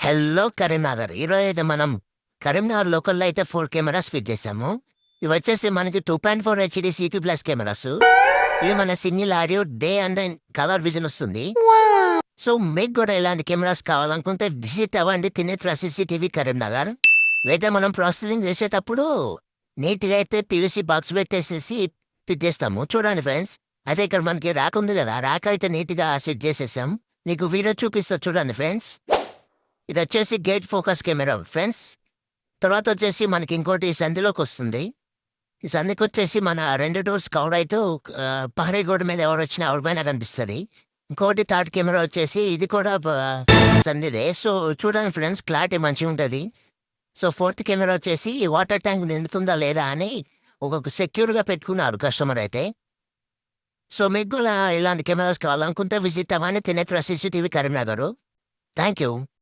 Hello Karimnagar. ఈరోజైతే మనం కరీంనగర్ లోకల్‌లో అయితే 4 కెమెరాస్ ఫిట్ చేసాము. ఇవొచ్చేసి మనకి 2.4 హెచ్‌డీ సీపీ ప్లస్ కెమెరాసు. ఇవి మన single audio, day and colour vision వస్తుంది. సో, మీకు గూడా ఇలాంటి కెమెరాస్ కావాలనుకుంటే విజిట్ అవ్వండి త్రినేత్ర సీసీటీవీ కరీంనగర్. ఇవైతే మనం ప్రాసెసింగ్ చేసేటప్పుడు నీట్‌గా అయితే పీవీసీ బాక్స్ పెట్టేసేసి ఫిట్ చేస్తాము. చూడండి ఫ్రెండ్స్. అయితే ఇక్కడ మనకి ర్యాక్ ఉంది గదా! ర్యాక్ అయితే నీట్‌గా సెట్ చేసేసాం. మీకు వీడియో చూపిస్తా చూడండి ఫ్రెండ్స్. ఇదొచ్చేసి గేట్ ఫోకస్ కెమెరా ఫ్రెండ్స్. తర్వాతొచ్చేసి మనకి ఇంకోటి సందులోకొస్తుంది. ఈ సందుకొచ్చేసి మన 2 డోర్స్ కవర్ అయితూ ప్రహరీ గోడ మీద ఎవరొచ్చినా ఎవరిపైనా కనిపిస్తది. ఇంకోటి థర్డ్ కెమెరా వచ్చేసి ఇది కూడా సందిదే. సో, చూడండి ఫ్రెండ్స్ క్లారిటీ మంచిగుంటది. సో, ఫోర్త్ కెమెరా వచ్చేసి ఈ వాటర్ ట్యాంక్ నిండుతుందా లేదా అని ఒక సెక్యూర్‌గా పెట్టుకున్నారు కస్టమర్ అయితే. సో, మీకు గూడా ఇలాంటి కెమెరాస్ కావాలనుకుంటే విజిట్ అవ్వండి Trinetra CCTV Karimnagar. Thank you.